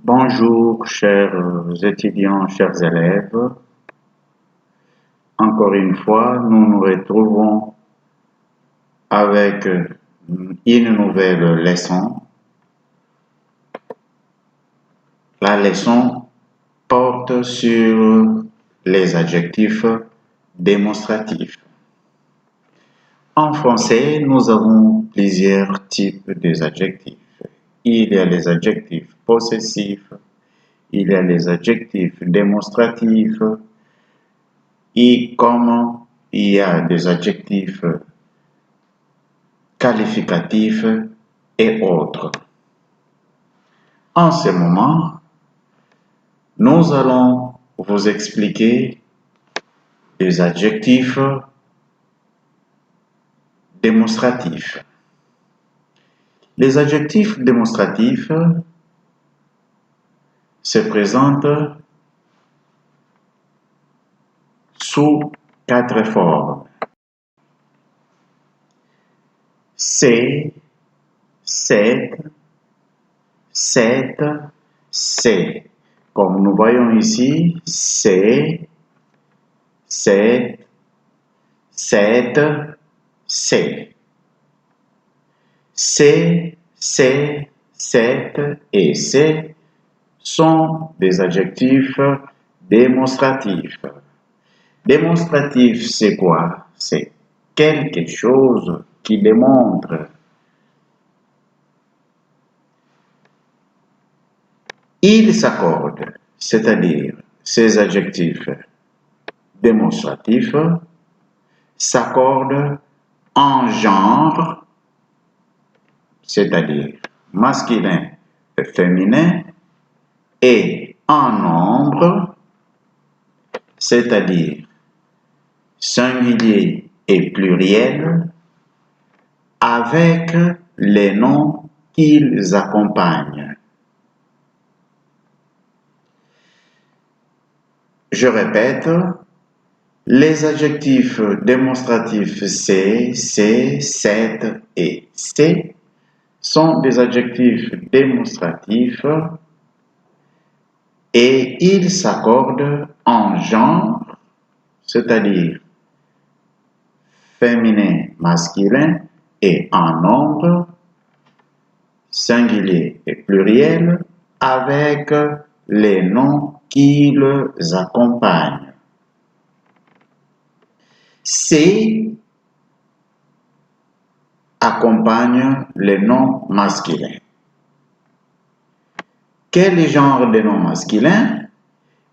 Bonjour, chers étudiants, chers élèves. Encore une fois, nous nous retrouvons avec une nouvelle leçon. La leçon porte sur les adjectifs démonstratifs. En français, nous avons plusieurs types d'adjectifs. Il y a les adjectifs possessifs, il y a les adjectifs démonstratifs, et comme il y a des adjectifs qualificatifs et autres. En ce moment, nous allons vous expliquer les adjectifs démonstratifs. Les adjectifs démonstratifs se présentent sous 4 formes. C'est, cette, c'est. Comme nous voyons ici, c'est, cette, c'est. C'est, cette et c'est sont des adjectifs démonstratifs. Démonstratif, c'est quoi? C'est quelque chose qui démontre. Ils s'accordent, c'est-à-dire ces adjectifs démonstratifs s'accordent en genre, c'est-à-dire masculin et féminin, et en nombre, c'est-à-dire singulier et pluriel, avec les noms qu'ils accompagnent. Je répète, les adjectifs démonstratifs c'est, cette et c'est sont des adjectifs démonstratifs et ils s'accordent en genre, c'est-à-dire féminin, masculin, et en nombre, singulier et pluriel, avec les noms qui les accompagnent. C'est accompagne les noms masculins. Quel genre de noms masculins?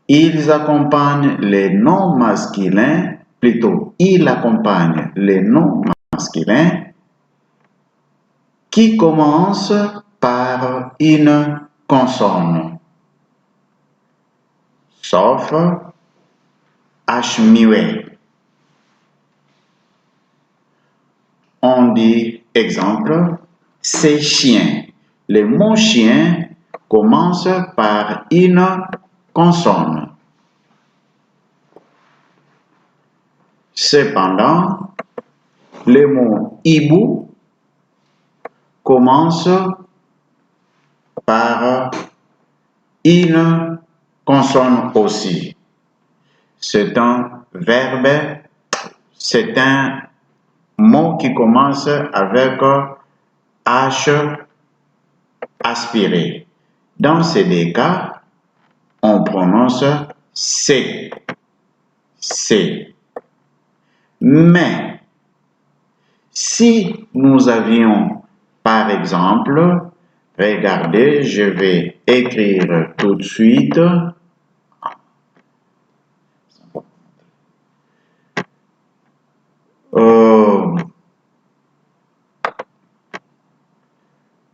Ils accompagnent les noms masculins, plutôt, ils accompagnent les noms masculins qui commencent par une consonne, sauf H muet. On dit, exemple, c'est chien. Le mot chien commence par une consonne. Cependant, le mot hibou commence par une consonne aussi. C'est un verbe, c'est un mot qui commence avec H aspiré. Dans ces deux cas, on prononce c'est. Mais, si nous avions, par exemple, regardez, je vais écrire tout de suite.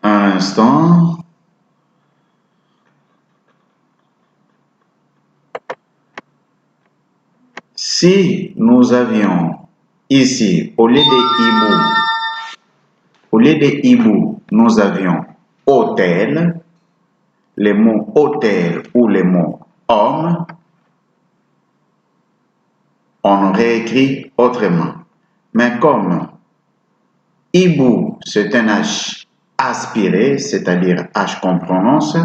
Un instant. Si nous avions ici, au lieu de hibou, nous avions hôtel, le mot hôtel ou le mot homme, on aurait écrit autrement. Mais comme hibou, c'est un H aspiré, c'est-à-dire H qu'on prononce,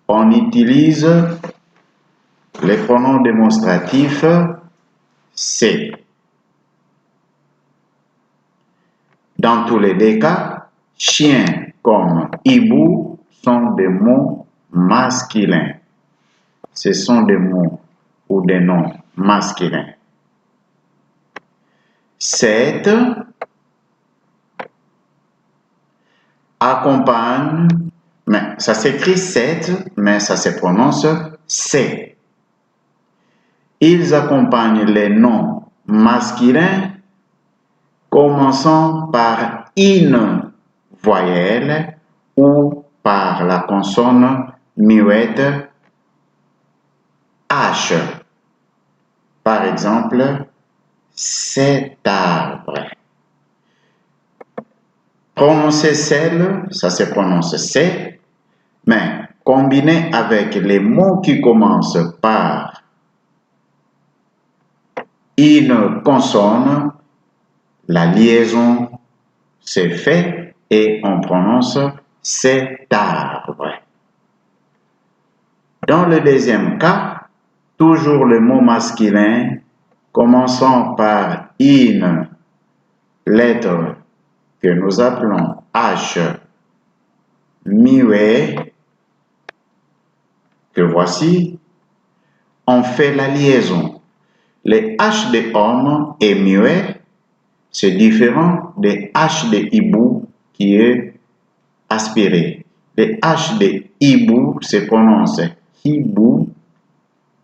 on utilise les pronoms démonstratifs c'est. Dans tous les deux cas, chien comme hibou sont des mots masculins. Ce sont des mots ou des noms masculins. Cette accompagne, mais ça s'écrit cette, mais ça se prononce c'est. Ils accompagnent les noms masculins commençant par une voyelle ou par la consonne muette H. Par exemple, cet arbre. Prononcer celle, ça se prononce c'est, mais combiné avec les mots qui commencent par une consonne, la liaison se fait et on prononce cet arbre. Dans le deuxième cas, toujours le mot masculin commençant par une lettre que nous appelons H muet, que voici, on fait la liaison. Le H de homme est muet, c'est différent des H de hibou qui est aspiré. Le H de hibou se prononce hibou,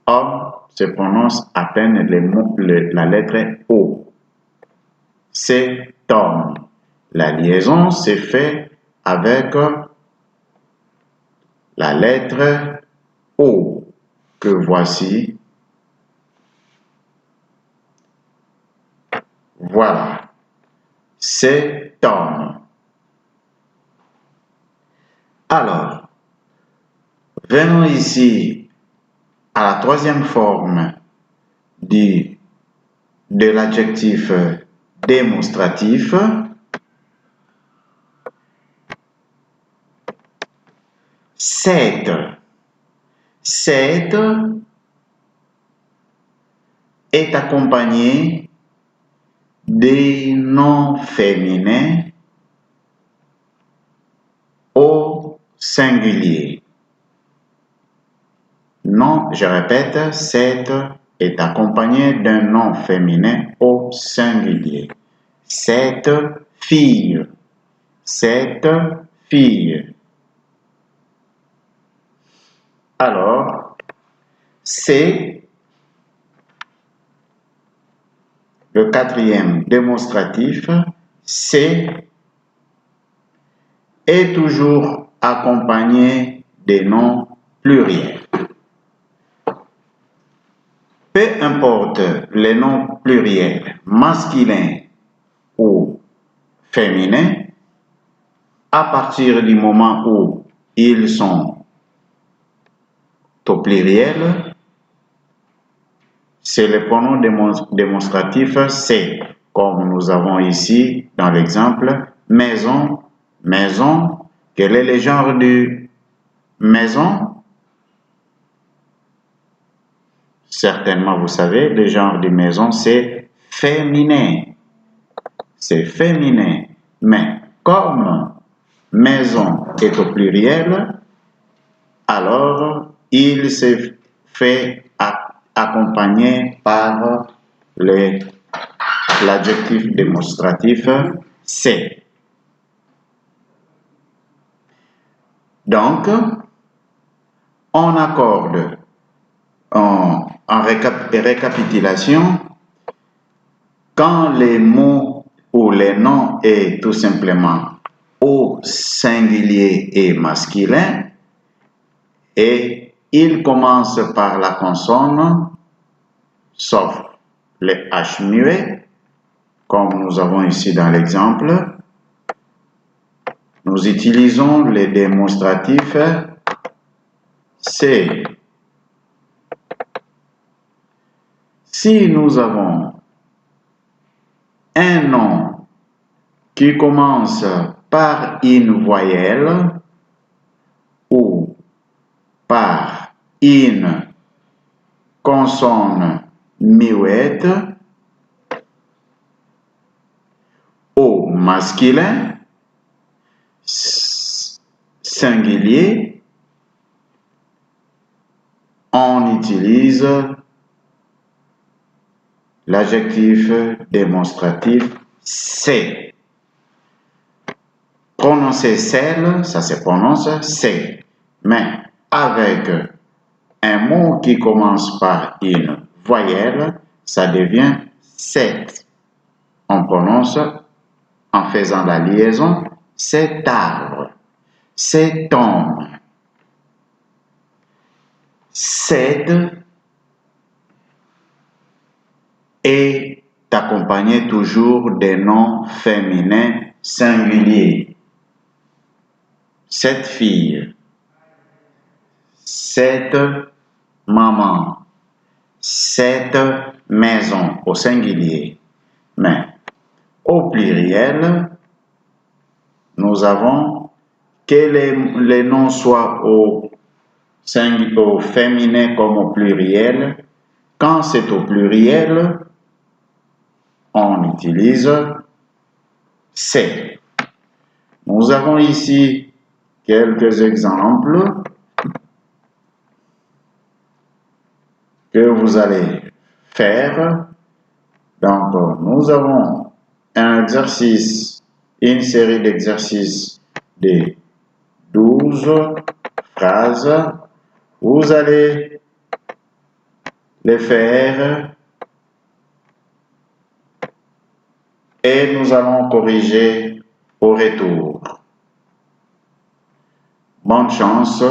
homme se prononce à peine la lettre O. C'est homme. La liaison se fait avec la lettre O que voici. Voilà. C'est homme. Alors, venons ici à la troisième forme de l'adjectif démonstratif. Cette. Cette est accompagné des noms féminins au singulier. Non, je répète, cette est accompagné d'un nom féminin au singulier. Cette fille. Cette fille. Alors, c'est le quatrième démonstratif, c'est est toujours accompagné des noms pluriels. Peu importe les noms pluriels, masculins ou féminins, à partir du moment où ils sont au pluriel, c'est le pronom démonstratif c'est, comme nous avons ici dans l'exemple maison, maison. Quel est le genre de maison? Certainement, vous savez, le genre de maison, c'est féminin. C'est féminin. Mais comme maison est au pluriel, alors il se fait accompagner par l'adjectif démonstratif c'est. Donc, on accorde en récapitulation quand les mots ou les noms est tout simplement au singulier et masculin et il commence par la consonne sauf les H muets comme nous avons ici dans l'exemple. Nous utilisons les démonstratifs c'est. Si nous avons un nom qui commence par une voyelle ou par une consonne muette au masculin, singulier, on utilise l'adjectif démonstratif c'est. Prononcer celle, ça se prononce c'est. Mais avec un mot qui commence par une voyelle, ça devient cet. On prononce en faisant la liaison cet arbre, cet homme. Cet est accompagné toujours des noms féminins singuliers. Cette fille, cette maman, cette maison au singulier. Mais au pluriel, nous avons que les noms soient au féminin comme au pluriel. Quand c'est au pluriel, on utilise c'est. Nous avons ici quelques exemples que vous allez faire. Donc, nous avons un exercice, une série d'exercices de 12 phrases. Vous allez les faire et nous allons corriger au retour. Bonne chance.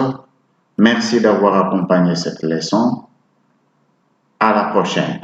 Merci d'avoir accompagné cette leçon. À la prochaine.